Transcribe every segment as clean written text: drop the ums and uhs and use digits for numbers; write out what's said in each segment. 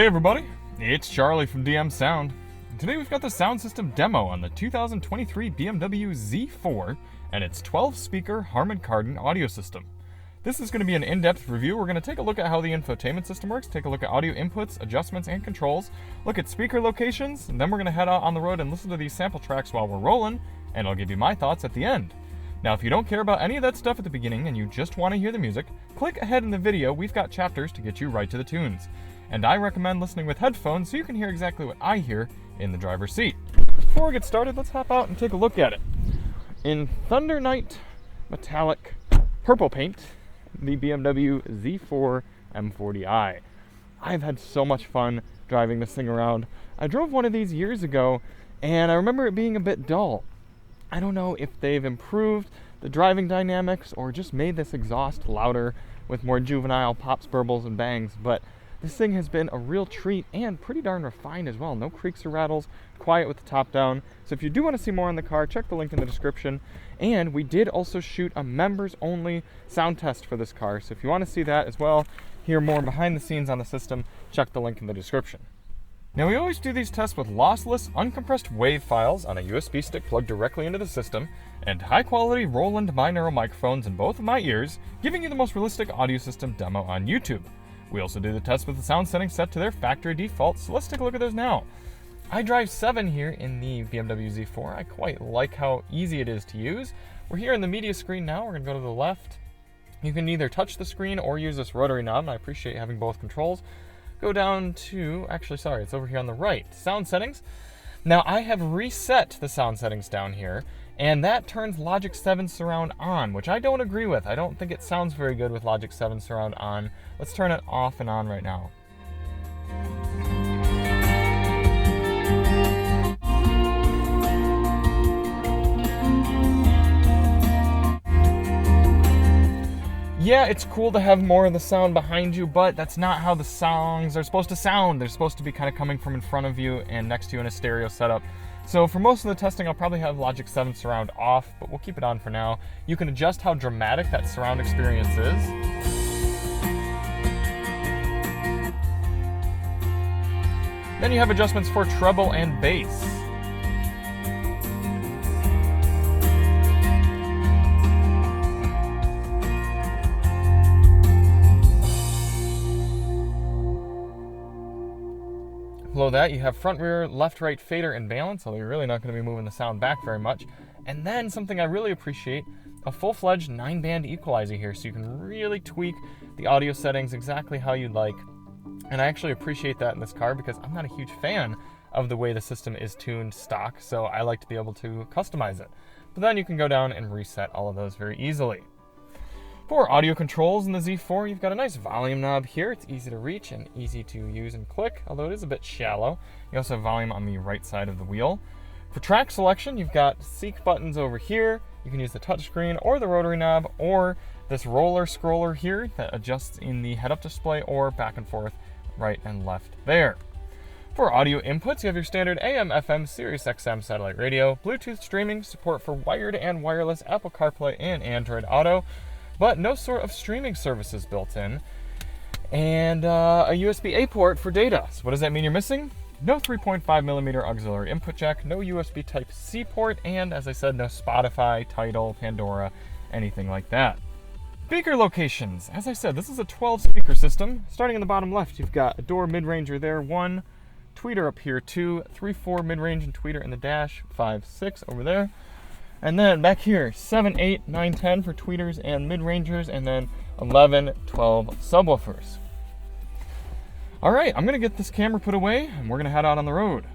Hey everybody, it's Charlie from DM Sound. Today we've got the sound system demo on the 2023 BMW Z4 and its 12-speaker Harman Kardon audio system. This is going to be an in-depth review. We're going to take a look at how the infotainment system works, take a look at audio inputs, adjustments, and controls, look at speaker locations, and then we're going to head out on the road and listen to these sample tracks while we're rolling, and I'll give you my thoughts at the end. Now, if you don't care about any of that stuff at the beginning and you just want to hear the music, click ahead in the video. We've got chapters to get you right to the tunes. And I recommend listening with headphones so you can hear exactly what I hear in the driver's seat. Before we get started, let's hop out and take a look at it. In Thunder Night Metallic Purple paint, the BMW Z4 M40i. I've had so much fun driving this thing around. I drove one of these years ago, and I remember it being a bit dull. I don't know if they've improved the driving dynamics or just made this exhaust louder with more juvenile pops, burbles, and bangs, but this thing has been a real treat and pretty darn refined as well. No creaks or rattles, quiet with the top down. So if you do want to see more on the car, check the link in the description. And we did also shoot a members only sound test for this car. So if you want to see that as well, hear more behind the scenes on the system, check the link in the description. Now we always do these tests with lossless, uncompressed wave files on a USB stick plugged directly into the system, and high quality Roland binaural microphones in both of my ears, giving you the most realistic audio system demo on YouTube. We also do the test with the sound settings set to their factory defaults, so let's take a look at those now. I drive 7 here in the BMW Z4. I quite like how easy it is to use. We're here in the media screen now. We're going to go to the left. You can either touch the screen or use this rotary knob, and I appreciate having both controls. Go down to, it's over here on the right, sound settings. Now I have reset the sound settings down here, and that turns Logic 7 Surround on, which I don't agree with. I don't think it sounds very good with Logic 7 Surround on. Let's turn it off and on right now. Yeah, it's cool to have more of the sound behind you, but that's not how the songs are supposed to sound. They're supposed to be kind of coming from in front of you and next to you in a stereo setup. So for most of the testing, I'll probably have Logic 7 Surround off, but we'll keep it on for now. You can adjust how dramatic that surround experience is. Then you have adjustments for treble and bass. Below that, you have front, rear, left, right, fader, and balance, although you're really not going to be moving the sound back very much. And then, something I really appreciate, a full-fledged 9-band equalizer here, so you can really tweak the audio settings exactly how you'd like. And I actually appreciate that in this car because I'm not a huge fan of the way the system is tuned stock, so I like to be able to customize it. But then you can go down and reset all of those very easily. For audio controls in the Z4, you've got a nice volume knob here. It's easy to reach and easy to use and click, although it is a bit shallow. You also have volume on the right side of the wheel. For track selection, you've got seek buttons over here. You can use the touchscreen or the rotary knob or this roller scroller here that adjusts in the head-up display or back and forth, right and left there. For audio inputs, you have your standard AM, FM, Sirius XM satellite radio, Bluetooth streaming, support for wired and wireless Apple CarPlay and Android Auto, but no sort of streaming services built in, and a USB-A port for data. So what does that mean you're missing? No 3.5mm auxiliary input jack, no USB Type-C port, and as I said, no Spotify, Tidal, Pandora, anything like that. Speaker locations. As I said, this is a 12-speaker system. Starting in the bottom left, you've got a door mid-ranger there, 1, tweeter up here, 2, 3, 4 mid-range and tweeter in the dash, 5, 6 over there. And then back here, 7, 8, 9, 10 for tweeters and mid-rangers, and then 11, 12 subwoofers. All right, I'm gonna get this camera put away, and we're gonna head out on the road.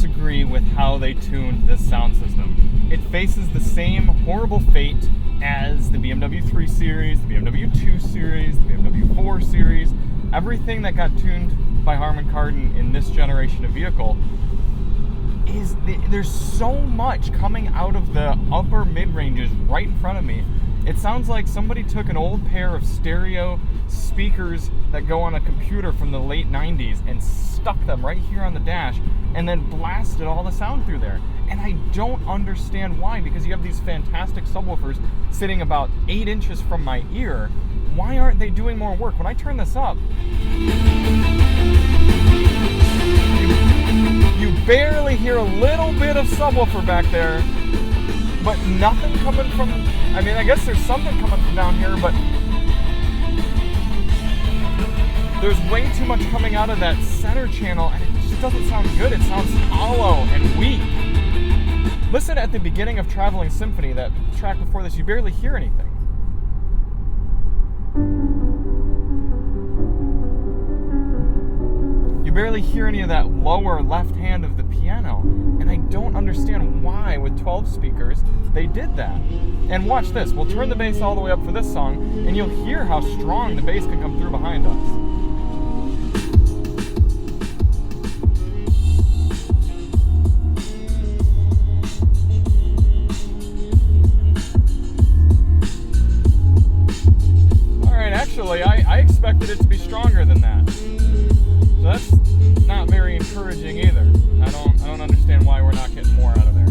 disagree with how they tuned this sound system. It faces the same horrible fate as the BMW 3 Series, the BMW 2 Series, the BMW 4 Series. Everything that got tuned by Harman Kardon in this generation of vehicle is there's so much coming out of the upper mid-ranges right in front of me. It sounds like somebody took an old pair of stereo speakers that go on a computer from the late 90s and stuck them right here on the dash and then blasted all the sound through there. And I don't understand why, because you have these fantastic subwoofers sitting about 8 inches from my ear. Why aren't they doing more work? When I turn this up, you barely hear a little bit of subwoofer back there, but nothing coming from, I mean, I guess there's something coming from down here, but there's way too much coming out of that center channel, and it just doesn't sound good. It sounds hollow and weak. Listen at the beginning of Traveling Symphony, that track before this, you barely hear anything. You barely hear any of that lower left hand of the piano, and I don't understand why with 12 speakers they did that. And watch this, we'll turn the bass all the way up for this song, and you'll hear how strong the bass can come through behind us. Actually, I expected it to be stronger than that. So that's not very encouraging either. I don't understand why we're not getting more out of there.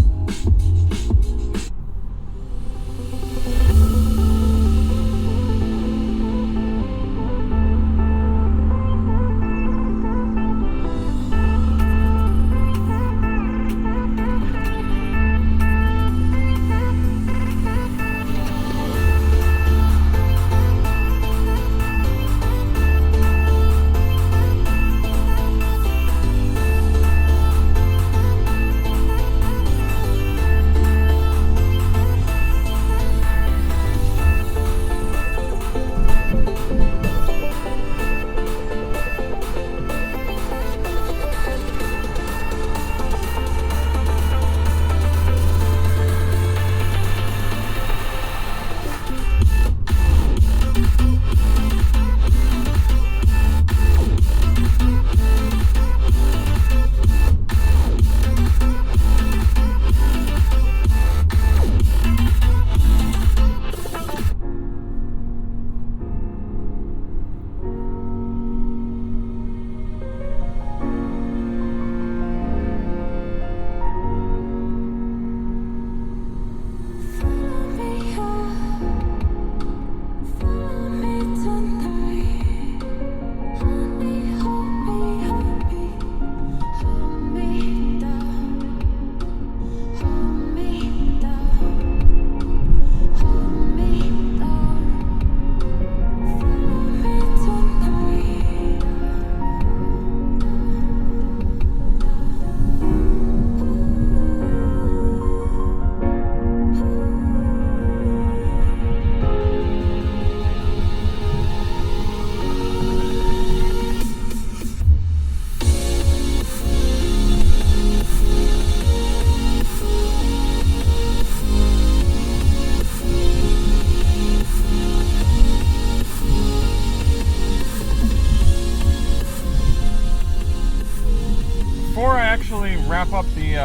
Wrap up the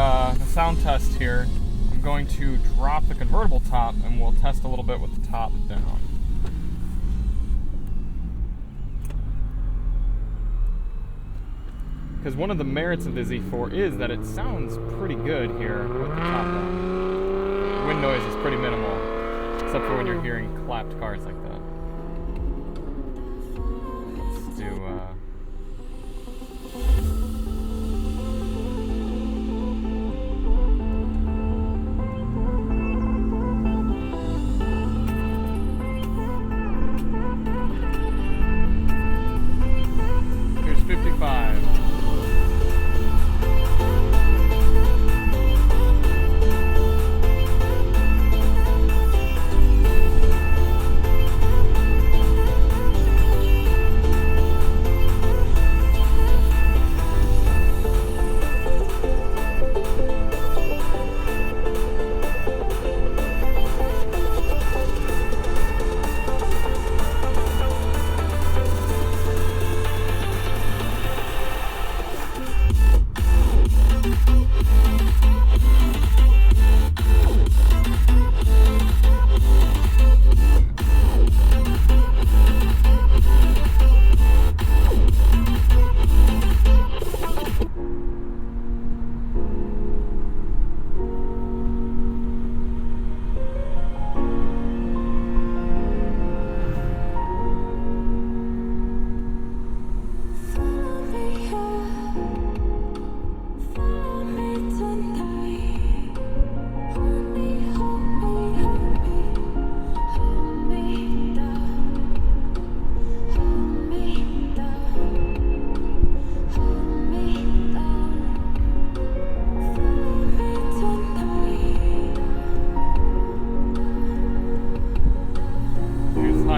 sound test here, I'm going to drop the convertible top and we'll test a little bit with the top down. Because one of the merits of the Z4 is that it sounds pretty good here with the top down. Wind noise is pretty minimal, except for when you're hearing clapped cars like that. Let's do here's 55.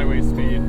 highway speed.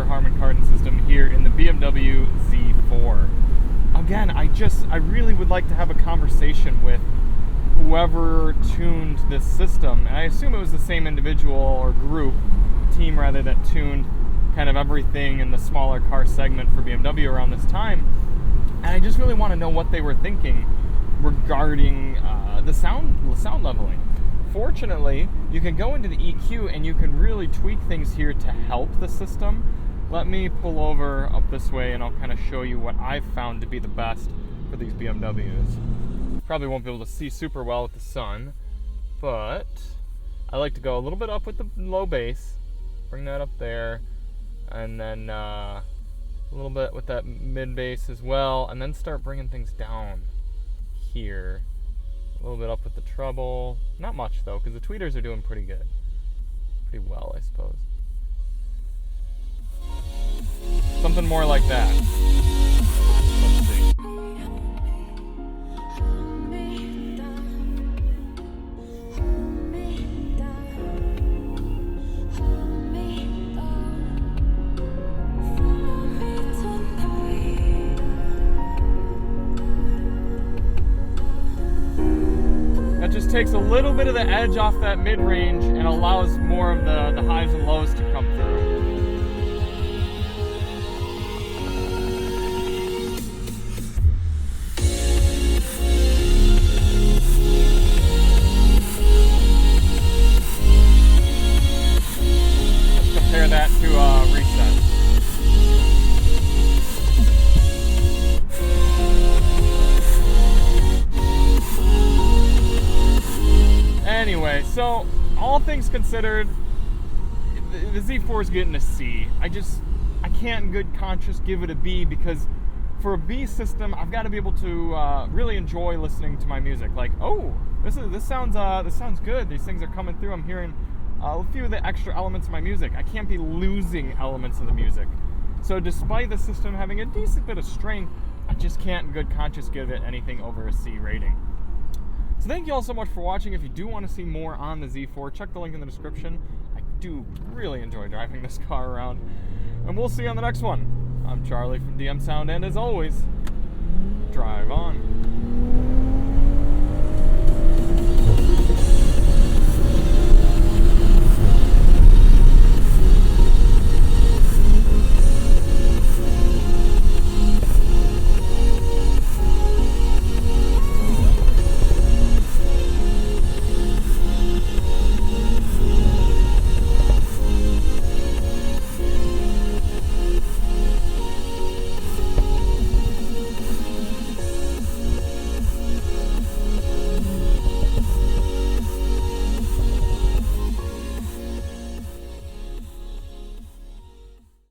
Harman Kardon system here in the BMW Z4. Again, I really would like to have a conversation with whoever tuned this system, and I assume it was the same individual or team rather, that tuned kind of everything in the smaller car segment for BMW around this time. And I just really want to know what they were thinking regarding the sound leveling. Fortunately, you can go into the EQ and you can really tweak things here to help the system. Let me pull over up this way and I'll kind of show you what I've found to be the best for these BMWs. Probably won't be able to see super well with the sun, but I like to go a little bit up with the low bass, bring that up there, and then a little bit with that mid bass as well, and then start bringing things down here. A little bit up with the treble. Not much though, because the tweeters are doing pretty good. Pretty well, I suppose. Something more like that. Let's see. That just takes a little bit of the edge off that mid-range and allows more of the highs and lows to come through. Compare that to reset. Anyway, so all things considered, the Z4 is getting a C. I can't in good conscience give it a B, because for a B system, I've got to be able to really enjoy listening to my music. Like, oh, this sounds good. These things are coming through. I'm hearing a few of the extra elements of my music. I can't be losing elements of the music. So despite the system having a decent bit of strength, I just can't in good conscience give it anything over a C rating. So thank you all so much for watching. If you do want to see more on the Z4, check the link in the description. I do really enjoy driving this car around. And we'll see you on the next one. I'm Charlie from DM Sound, and as always, drive on.